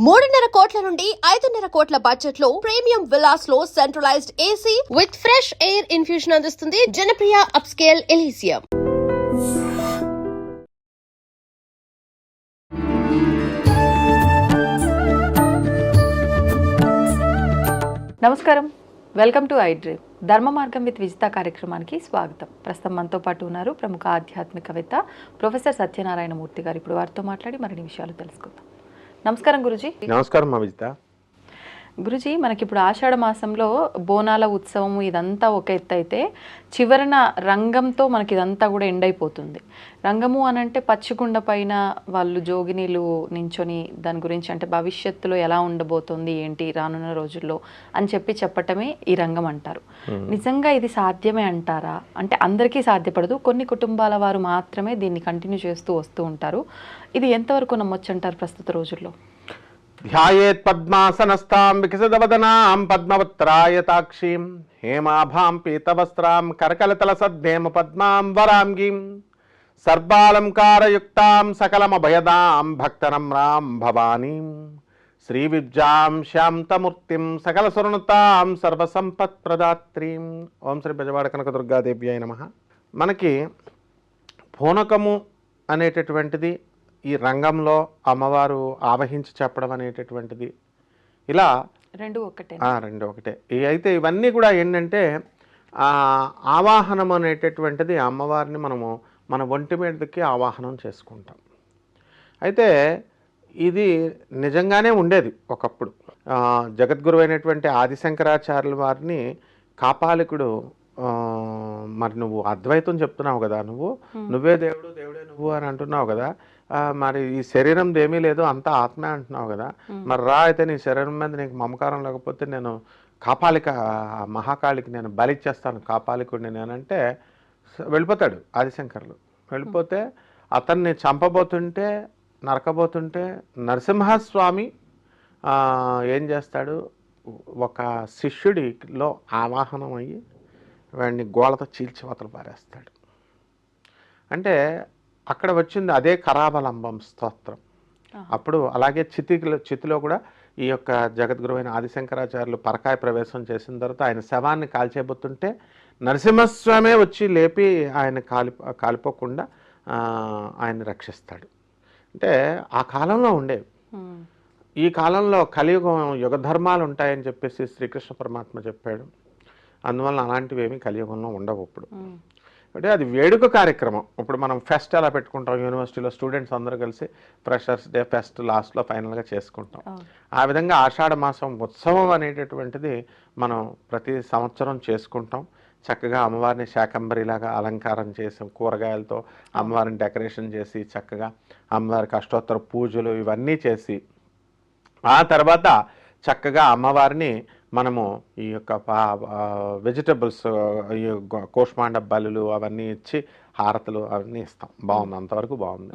3.5 కోట్ల నుండి 5.5 కోట్ల బడ్జెట్ లో ప్రీమియం విల్లాస్ లో centralised AC with fresh air infusion అందిస్తుంది జనప్రియ అప్స్కేల్ ఎలీసియం. నమస్కారం, వెల్కమ్ టు ఐ డ్రీమ్. ధర్మ మార్గం విత్ విజిత కార్యక్రమానికి స్వాగతం. ప్రస్తుతం మనతో పాటు ఉన్నారు ప్రముఖ ఆధ్యాత్మికవేత్త ప్రొఫెసర్ సత్యనారాయణ మూర్తి గారు. ఇప్పుడు వారితో మాట్లాడి మరిన్ని విషయాలు తెలుసుకుందాం. నమస్కారం గురుజీ. నమస్కారం విజిత. గురుజీ, మనకి ఇప్పుడు ఆషాఢ మాసంలో బోనాల ఉత్సవం ఇదంతా ఒక ఎత్తు అయితే చివరన రంగంతో మనకి ఇదంతా కూడా ఎండ్ అయిపోతుంది. రంగము అని అంటే పచ్చికుండ పైన వాళ్ళు జోగినీలు నించొని దాని గురించి అంటే భవిష్యత్తులో ఎలా ఉండబోతుంది ఏంటి రానున్న రోజుల్లో అని చెప్పటమే ఈ రంగం అంటారు. నిజంగా ఇది సాధ్యమే అంటారా? అంటే అందరికీ సాధ్యపడదు, కొన్ని కుటుంబాల వారు మాత్రమే దీన్ని కంటిన్యూ చేస్తూ వస్తూ ఉంటారు. ఇది ఎంతవరకు నమ్మొచ్చు అంటారు ప్రస్తుత రోజుల్లో? ధ్యాయేత్ పద్మాసనస్తాం వికసితవదనాం పద్మవత్రాయతాక్షీం హేమాభాం పీతవస్త్రాం కరకలతల సద్ధేమ పద్మాం వరాంగీం సర్వాలంకారయుక్తాం సకలమభయదాం భక్తనమ్రాం భవానీం శ్రీవిద్యాం శాంతమూర్తిం సకల సురనుతాం సర్వసంపత్ప్రదాత్రీం. ఓం శ్రీ బెజవాడ కనకదుర్గాదేవ్యాయ నమః. మనకి పూనకము అనేటటువంటిది ఈ రంగంలో అమ్మవారు ఆవహించి చెప్పడం అనేటటువంటిది ఇలా రెండు ఒకటే. అయితే ఇవన్నీ కూడా ఏంటంటే ఆవాహనం అనేటటువంటిది అమ్మవారిని మనము మన ఒంటి మీదకి ఆవాహనం చేసుకుంటాం. అయితే ఇది నిజంగానే ఉండేది ఒకప్పుడు. జగద్గురు అయినటువంటి ఆదిశంకరాచార్యుల వారిని కాపాలికుడు మరి నువ్వు అద్వైతం చెప్తున్నావు కదా, నువ్వే దేవుడు దేవుడే నువ్వు అని అంటున్నావు కదా, మరి ఈ శరీరం ఏమీ లేదు అంతా ఆత్మే అంటున్నావు కదా, మరి రా అయితే నీ శరీరం మీద నీకు మమకారం లేకపోతే నేను కాపాలిక మహాకాళికి నేను బలిచ్చేస్తాను కాపాలికుడిని నేనంటే వెళ్ళిపోతాడు ఆదిశంకర్లు. వెళ్ళిపోతే అతన్ని చంపబోతుంటే నరకబోతుంటే నరసింహస్వామి ఏం చేస్తాడు, ఒక శిష్యుడిలో ఆవాహనం అయ్యి వాడిని గోళతో చీల్చివతలు పారేస్తాడు. అంటే అక్కడ వచ్చింది అదే కరావలంబం స్తోత్రం. అప్పుడు అలాగే చితిలో కూడా ఈ యొక్క జగద్గురువైన ఆదిశంకరాచార్యులు పరకాయ ప్రవేశం చేసిన తర్వాత ఆయన శవాన్ని కాల్చేబోతుంటే నరసింహస్వామే వచ్చి లేపి ఆయన కాలిపోకుండా ఆయన్ని రక్షిస్తాడు. అంటే ఆ కాలంలో ఉండేవి. ఈ కాలంలో కలియుగం యుగ ధర్మాలు ఉంటాయని చెప్పేసి శ్రీకృష్ణ పరమాత్మ చెప్పాడు. అందువలన అలాంటివి ఏమీ కలియుగంలో ఉండవు. ఇప్పుడు అంటే అది వేడుక కార్యక్రమం. ఇప్పుడు మనం ఫెస్ట్ ఎలా పెట్టుకుంటాం, యూనివర్సిటీలో స్టూడెంట్స్ అందరూ కలిసి ఫ్రెషర్స్ డే ఫెస్ట్ లాస్ట్లో ఫైనల్గా చేసుకుంటాం. ఆ విధంగా ఆషాఢ మాసం ఉత్సవం అనేటటువంటిది మనం ప్రతి సంవత్సరం చేసుకుంటాం. చక్కగా అమ్మవారిని శాకంబరిలాగా అలంకారం చేసి కూరగాయలతో అమ్మవారిని డెకరేషన్ చేసి చక్కగా అమ్మవారికి అష్టోత్తర పూజలు ఇవన్నీ చేసి ఆ తర్వాత చక్కగా అమ్మవారిని మనము ఈ యొక్క వెజిటబుల్స్ ఈ కోష్మాండ బలులు అవన్నీ ఇచ్చి హారతులు అవన్నీ ఇస్తాం. బాగుంది, అంతవరకు బాగుంది.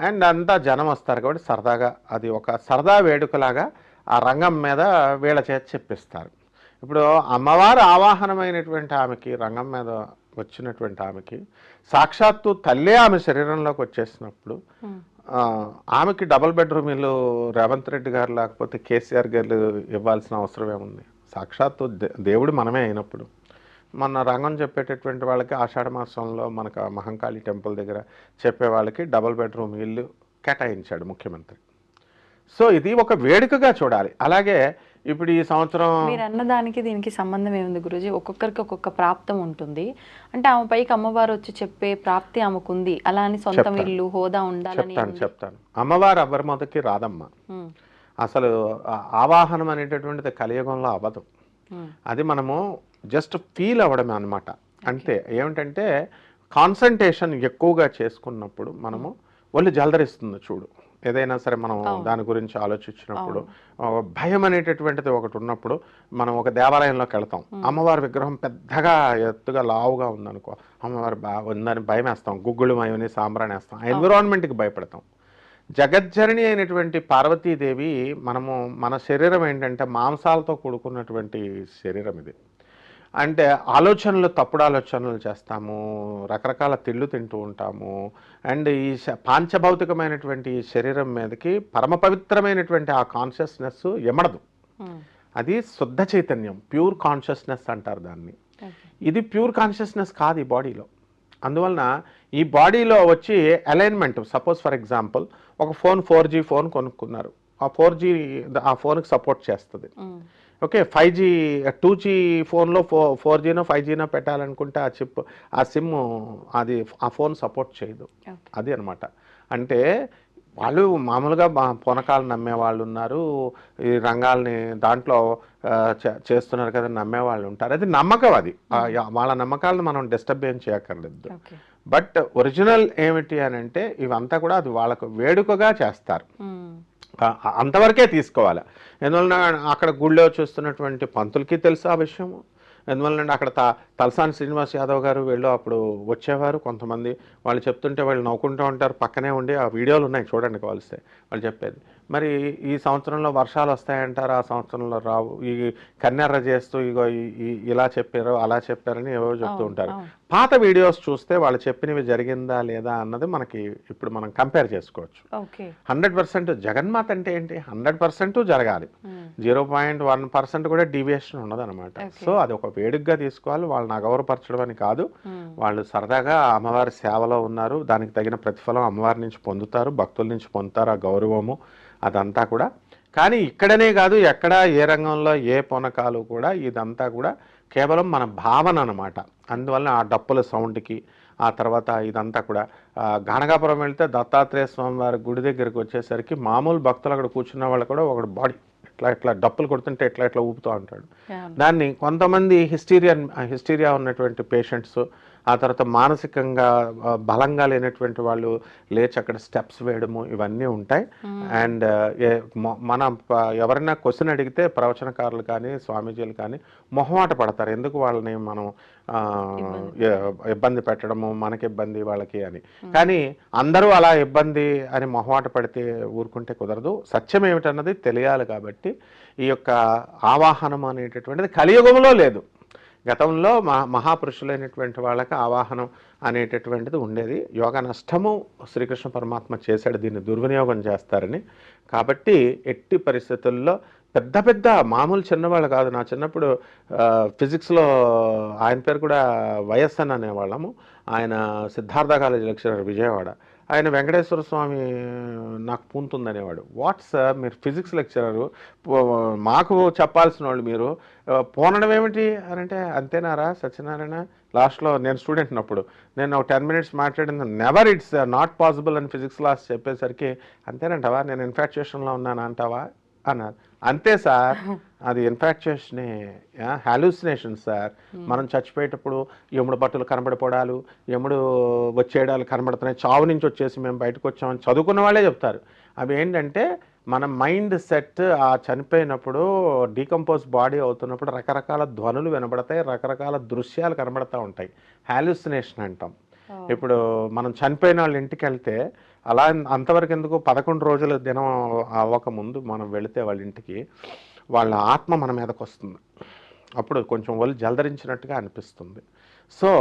అండ్ అంతా జనం వస్తారు కాబట్టి సరదాగా అది ఒక సరదా వేడుకలాగా ఆ రంగం మీద వీళ్ళ చేతి చెప్పిస్తారు. ఇప్పుడు అమ్మవారు ఆవాహనమైనటువంటి ఆమెకి రంగం మీద వచ్చినటువంటి ఆమెకి సాక్షాత్తు తల్లే ఆమె శరీరంలోకి వచ్చేసినప్పుడు ఆమెకి డబుల్ బెడ్రూమ్ ఇల్లు రేవంత్ రెడ్డి గారు లేకపోతే కేసీఆర్ గారు ఇవ్వాల్సిన అవసరం ఏముంది? సాక్షాత్తు దేవుడు మనమే అయినప్పుడు మన రంగం చెప్పేటటువంటి వాళ్ళకి ఆషాఢ మాసంలో మనకు మహంకాళి టెంపుల్ దగ్గర చెప్పే వాళ్ళకి డబుల్ బెడ్రూమ్ ఇల్లు కేటాయించాడు ముఖ్యమంత్రి. సో ఇది ఒక వేడుకగా చూడాలి. అలాగే ఇప్పుడు ఈ సంవత్సరం మీరు అన్నదానికి దీనికి సంబంధం ఏముంది గురూజీ? ఒక్కొక్కరికి ఒక్కొక్క ప్రాప్తం ఉంటుంది. అంటే ఆమె పైకి అమ్మవారు వచ్చి చెప్పే ప్రాప్తి ఆమెకుంది, అలా అని సొంతం ఇల్లు హోదా ఉండాలని చెప్తాను. అమ్మవారు ఎవరి మొదటికి రాదమ్మ. అసలు ఆవాహనం అనేటటువంటిది కలియుగంలో అవ్వదు. అది మనము జస్ట్ ఫీల్ అవ్వడమే అనమాట. అంతే. ఏమిటంటే కాన్సన్ట్రేషన్ ఎక్కువగా చేసుకున్నప్పుడు మనము ఒళ్ళు జలదరిస్తుంది. చూడు, ఏదైనా సరే మనం దాని గురించి ఆలోచించినప్పుడు భయం అనేటటువంటిది ఒకటి ఉన్నప్పుడు మనం ఒక దేవాలయంలోకి వెళ్తాం. అమ్మవారి విగ్రహం పెద్దగా ఎత్తుగా లావుగా ఉందనుకో, అమ్మవారి ఉందని భయం వేస్తాం, గుగ్గులు మయని సాంబ్రాన్ని వేస్తాం, ఎన్విరాన్మెంట్కి భయపడతాం. జగజ్జనని అయినటువంటి పార్వతీదేవి మన శరీరం ఏంటంటే మాంసాలతో కూడుకున్నటువంటి శరీరం ఇది. అంటే తప్పుడు ఆలోచనలు చేస్తాము, రకరకాల తిళ్ళు తింటూ ఉంటాము. అండ్ ఈ పాంచభౌతికమైనటువంటి ఈ శరీరం మీదకి పరమ పవిత్రమైనటువంటి ఆ కాన్షియస్నెస్ ఎమడదు. అది శుద్ధ చైతన్యం, ప్యూర్ కాన్షియస్నెస్ అంటారు దాన్ని. ఇది ప్యూర్ కాన్షియస్నెస్ కాదు ఈ బాడీలో. అందువలన ఈ బాడీలో వచ్చి అలైన్మెంట్, సపోజ్ ఫర్ ఎగ్జాంపుల్ ఒక ఫోన్ 4G ఫోన్ కొనుక్కున్నారు, ఆ 4G ఆ ఫోన్కి సపోర్ట్ చేస్తుంది. ఓకే, 5G 2G ఫోన్లో 4Gనో 5Gనో పెట్టాలనుకుంటే ఆ చిప్ ఆ సిమ్ అది ఆ ఫోన్ సపోర్ట్ చేయదు. అది అనమాట. అంటే వాళ్ళు మామూలుగా పూనకాలు నమ్మే వాళ్ళు ఉన్నారు, ఈ రంగాల్ని దాంట్లో చేస్తున్నారు కదా నమ్మేవాళ్ళు ఉంటారు. అది నమ్మకం, అది వాళ్ళ నమ్మకాలను మనం డిస్టర్బ్ ఏం చేయక్కర్లేదు. బట్ ఒరిజినల్ ఏమిటి అని అంటే ఇవంతా కూడా అది వాళ్ళకు వేడుకగా చేస్తారు, అంతవరకే తీసుకోవాలి. ఎందువలన అక్కడ గుళ్ళో చూస్తున్నటువంటి పంతులకి తెలుసు ఆ విషయము. ఎందువల్లంటే అక్కడ తలసాని శ్రీనివాస్ యాదవ్ గారు వీళ్ళు అప్పుడు వచ్చేవారు. కొంతమంది వాళ్ళు చెప్తుంటే వాళ్ళు నవ్వుకుంటూ ఉంటారు, పక్కనే ఉండి ఆ వీడియోలు ఉన్నాయి చూడండి కావాల్స్తే. వాళ్ళు చెప్పేది మరి ఈ సంవత్సరంలో వర్షాలు వస్తాయంటారు, ఆ సంవత్సరంలో రావు, ఈ కన్నెర్ర చేస్తూ ఇగో ఇలా చెప్పారు అలా చెప్పారని ఏవో చెప్తూ ఉంటారు. పాత వీడియోస్ చూస్తే వాళ్ళు చెప్పినవి జరిగిందా లేదా అన్నది మనకి ఇప్పుడు మనం కంపేర్ చేసుకోవచ్చు. 100% జగన్మాత అంటే ఏంటి, 100% జరగాలి, 0.1% కూడా డీవియేషన్ ఉండదు అనమాట. సో అది ఒక వేడుకగా తీసుకోవాలి. వాళ్ళని అగౌరవపరచడం అని కాదు, వాళ్ళు సరదాగా అమ్మవారి సేవలో ఉన్నారు, దానికి తగిన ప్రతిఫలం అమ్మవారి నుంచి పొందుతారు, భక్తుల నుంచి పొందుతారు ఆ గౌరవము అదంతా కూడా. కానీ ఇక్కడనే కాదు, ఎక్కడ ఏ రంగంలో ఏ పొనకాలు కూడా ఇదంతా కూడా కేవలం మన భావన అనమాట. అందువల్ల ఆ డప్పుల సౌండ్కి ఆ తర్వాత ఇదంతా కూడా గానగాపురం వెళ్తే దత్తాత్రేయ స్వామి వారి గుడి దగ్గరికి వచ్చేసరికి మామూలు భక్తులు అక్కడ కూర్చున్న వాళ్ళు కూడా ఒకడు బాడీ ఇట్లా డప్పులు కొడుతుంటే ఇట్లా ఊపుతూ ఉంటాడు. దాన్ని కొంతమంది హిస్టీరియా ఉన్నటువంటి పేషెంట్స్, ఆ తర్వాత మానసికంగా బలంగా లేనటువంటి వాళ్ళు లేచి అక్కడ స్టెప్స్ వేయడము ఇవన్నీ ఉంటాయి. అండ్ మన ఎవరైనా క్వశ్చన్ అడిగితే ప్రవచనకారులు కానీ స్వామీజీలు కానీ మొహమాట పడతారు, ఎందుకు వాళ్ళని మనం ఇబ్బంది పెట్టడము, మనకి ఇబ్బంది వాళ్ళకి అని. కానీ అందరూ అలా ఇబ్బంది అని మొహమాట పడితే ఊరుకుంటే కుదరదు. సత్యం ఏమిటన్నది తెలియాలి. కాబట్టి ఈ యొక్క ఆవాహనం అనేటటువంటిది కలియుగంలో లేదు. గతంలో మహాపురుషులైనటువంటి వాళ్ళకి ఆవాహనం అనేటటువంటిది ఉండేది. యోగ నష్టము శ్రీకృష్ణ పరమాత్మ చేశాడు, దీన్ని దుర్వినియోగం చేస్తారని. కాబట్టి ఎట్టి పరిస్థితుల్లో పెద్ద మామూలు చిన్నవాళ్ళు కాదు. నా చిన్నప్పుడు ఫిజిక్స్లో ఆయన పేరు కూడా వైఎస్ఎన్ అనేవాళ్ళము. ఆయన సిద్ధార్థ కాలేజ్ లెక్చరర్ విజయవాడ. ఆయన వెంకటేశ్వర స్వామి నాకు పూనుతుందనేవాడు. వాట్ సార్, మీరు ఫిజిక్స్ లెక్చరరు, మాకు చెప్పాల్సిన వాళ్ళు మీరు పోనడం ఏమిటి అని అంటే, అంతేనారా సత్యనారాయణ, లాస్ట్లో నేను స్టూడెంట్ ఉన్నప్పుడు నేను ఒక 10 minutes మాట్లాడింది, నెవర్ ఇట్స్ నాట్ పాసిబుల్ అని ఫిజిక్స్ క్లాస్ చెప్పేసరికి, అంతేనంటావా, నేను ఇన్ఫాక్చుయేషన్లో ఉన్నాను అంటావా అన్నారు. అంతే సార్, అది ఇన్ఫాక్చుయేషనే, హాలూసినేషన్ సార్. మనం చచ్చిపోయేటప్పుడు యముడు బట్టలు కనబడిపోవడాలు, యముడు వచ్చేయడాలు కనబడుతున్నాయి, చావు నుంచి వచ్చేసి మేము బయటకు వచ్చామని చదువుకున్న వాళ్ళే చెప్తారు. అవి ఏంటంటే మన మైండ్ సెట్ ఆ చనిపోయినప్పుడు డీకంపోజ్ బాడీ అవుతున్నప్పుడు రకరకాల ధ్వనులు వినబడతాయి, రకరకాల దృశ్యాలు కనబడతా ఉంటాయి, హాలూసినేషన్ అంటాం. ఇప్పుడు మనం చనిపోయిన వాళ్ళ ఇంటికి వెళ్తే అలా అంతవరకు ఎందుకు 11 రోజుల దినం అవ్వకముందు మనం వెళితే వాళ్ళ ఇంటికి, వాళ్ళ ఆత్మ మన మీదకి వస్తుంది. అప్పుడు కొంచెం ఒళ్ళు జలధరించినట్టుగా అనిపిస్తుంది. సో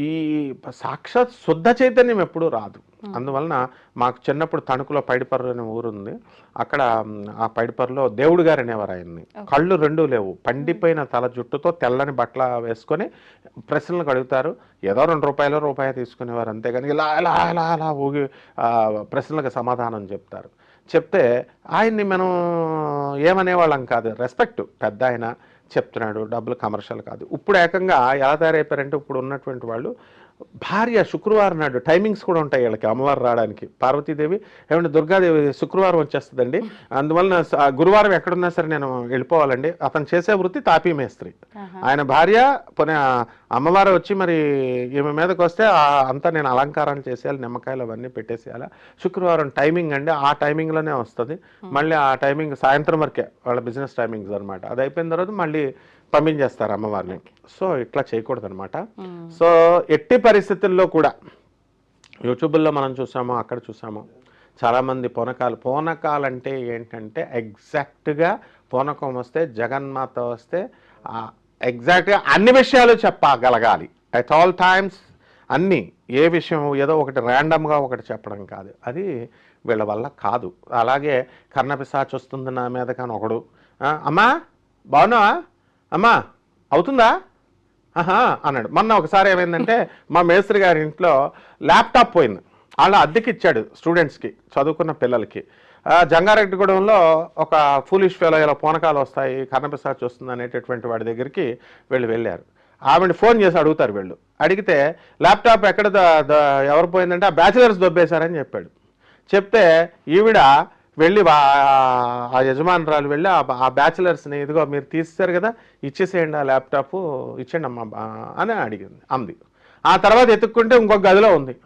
ఈ సాక్షాత్ శుద్ధ చైతన్యం ఎప్పుడూ రాదు. అందువలన మాకు చిన్నప్పుడు తణుకులో పైడిపర్రు అనే ఊరుంది. అక్కడ ఆ పైడిపర్రులో దేవుడు గారు అనేవారు ఆయన్ని. కళ్ళు రెండూ లేవు, పండిపోయిన తల జుట్టుతో తెల్లని బట్టల వేసుకొని ప్రశ్నలకు అడుగుతారు. ఏదో ₹2 తీసుకునేవారు, అంతేగాని ఇలా ఇలా ఇలా అలా ఊగి ప్రశ్నలకు సమాధానం చెప్తారు. చెప్తే ఆయన్ని మనం ఏమనేవాళ్ళం కాదు, రెస్పెక్ట్, పెద్ద ఆయన చెప్తున్నాడు, డబ్బులు కమర్షియల్ కాదు. ఇప్పుడు ఏకంగా ఎలా తయారైపోయారంటే ఇప్పుడు ఉన్నటువంటి వాళ్ళు భార్య శుక్రవారం నాడు టైమింగ్స్ కూడా ఉంటాయి వీళ్ళకి అమ్మవారు రావడానికి. పార్వతీదేవి ఏమంటే దుర్గాదేవి శుక్రవారం వచ్చేస్తుందండి, అందువలన గురువారం ఎక్కడున్నా సరే నేను వెళ్ళిపోవాలండి. అతను చేసే వృత్తి తాపీ మేస్త్రి. ఆయన భార్య అమ్మవారు వచ్చి మరి ఈమె మీదకి వస్తే అంతా నేను అలంకారాలు చేసేయాలి, నిమ్మకాయలు అవన్నీ పెట్టేసేయాలి. శుక్రవారం టైమింగ్ అండి, ఆ టైమింగ్లోనే వస్తుంది. మళ్ళీ ఆ టైమింగ్ సాయంత్రం వరకే వాళ్ళ బిజినెస్ టైమింగ్స్ అనమాట. అది అయిపోయిన తర్వాత మళ్ళీ పంపించేస్తారు అమ్మవారిని. సో ఇట్లా చేయకూడదు అనమాట. సో ఎట్టి పరిస్థితుల్లో కూడా యూట్యూబ్లో మనం చూసాము, అక్కడ చూసాము చాలామంది పూనకాలు అంటే ఏంటంటే ఎగ్జాక్ట్గా పూనకం వస్తే, జగన్మాత వస్తే ఎగ్జాక్ట్గా అన్ని విషయాలు చెప్పగలగాలి అట్ ఆల్ టైమ్స్. అన్నీ, ఏ విషయం ఏదో ఒకటి ర్యాండమ్గా ఒకటి చెప్పడం కాదు, అది వీళ్ళ వల్ల కాదు. అలాగే కర్ణపిశాచి వస్తుంది నా మీద కానీ ఒకడు, అమ్మా బాగున్నావా, అమ్మా అవుతుందా, ఆహా అన్నాడు. మొన్న ఒకసారి ఏమైందంటే మా మేస్త్రి గారి ఇంట్లో ల్యాప్టాప్ పోయింది, వాళ్ళ అద్దెకి ఇచ్చాడు స్టూడెంట్స్కి, చదువుకున్న పిల్లలకి. జంగారెడ్డిగూడెంలో ఒక ఫూలిష్ ఫెలో ఇలా పూనకాలు వస్తాయి, కర్ణపిశాచి వస్తుంది అనేటటువంటి వాడి దగ్గరికి వెళ్ళారు. ఆవిడ ఫోన్ చేసి అడుగుతారు వీళ్ళు. అడిగితే ల్యాప్టాప్ ఎక్కడ ఎవరు పోయిందంటే ఆ బ్యాచిలర్స్ దొబ్బేశారని చెప్పాడు. చెప్తే ఈవిడ వెళ్ళి ఆ యజమానురాలు వెళ్ళి ఆ బ్యాచిలర్స్ని, ఇదిగో మీరు తీసేశారు కదా ఇచ్చేసేయండి ఆ ల్యాప్టాప్ ఇచ్చేయండి అమ్మా అని అడిగింది అంది. ఆ తర్వాత ఎత్తుక్కుంటే ఇంకొక గదిలో ఉంది.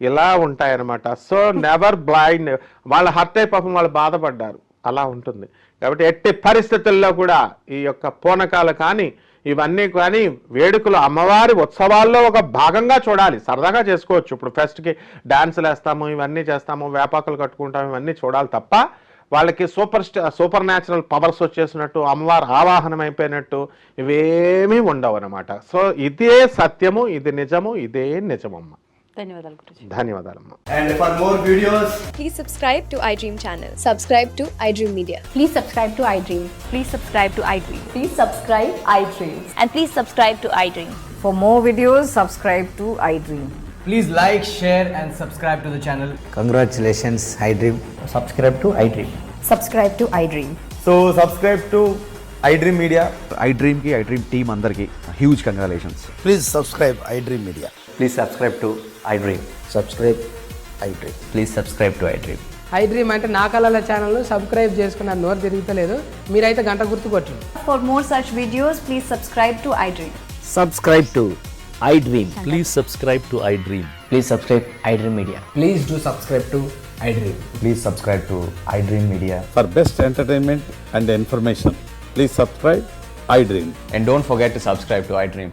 ఇలా ఉంటాయన్నమాట. So never blind. వాళ్ళ హర్ట్ అయి పాపం వాళ్ళు బాధపడ్డారు, అలా ఉంటుంది. కాబట్టి ఎట్టి పరిస్థితుల్లో కూడా ఈ యొక్క పూనకాలు కానీ ఇవన్నీ కానీ వేడుకలు అమ్మవారి ఉత్సవాల్లో ఒక భాగంగా చూడాలి. సరదాగా చేసుకోవచ్చు. ఇప్పుడు ఫెస్ట్కి డాన్సులు వేస్తాము, ఇవన్నీ చేస్తాము, వేపాకులు కట్టుకుంటాము, ఇవన్నీ చూడాలి తప్ప వాళ్ళకి సూపర్ న్యాచురల్ పవర్స్ వచ్చేసినట్టు, అమ్మవారు ఆవాహనం అయిపోయినట్టు ఇవేమీ ఉండవు అన్నమాట. సో ఇదే సత్యము, ఇది నిజము, ఇదే నిజమమ్మ. ధన్యవాదాలు Guruji. ధన్యవాదాలమ్మా. And for more videos, Please subscribe to iDream channel. Subscribe to iDream Media. Please subscribe to iDream. Please subscribe to iDream. Please subscribe iDream. And please subscribe to iDream. For more videos, subscribe to iDream. please like, share and subscribe to the channel. Congratulations, iDream. Subscribe to iDream. Subscribe to iDream. So subscribe to iDream Media. iDream ki iDream team andarki huge congratulations. Please subscribe iDream Media. Please subscribe to iDream. Subscribe iDream. Please subscribe to iDream. iDream అంటే నా కళల ఛానల్ను subscribe చేసుకున్న నోరు తిరుగుతలేదు, మీరైతే గంట గుర్తు కొట్టండి. For more such videos, please subscribe to iDream. Subscribe to iDream. Please subscribe to iDream. Please subscribe iDream Media. Please do subscribe to iDream. Please subscribe to iDream Media. For best entertainment and information, please subscribe iDream. And don't forget to subscribe to iDream.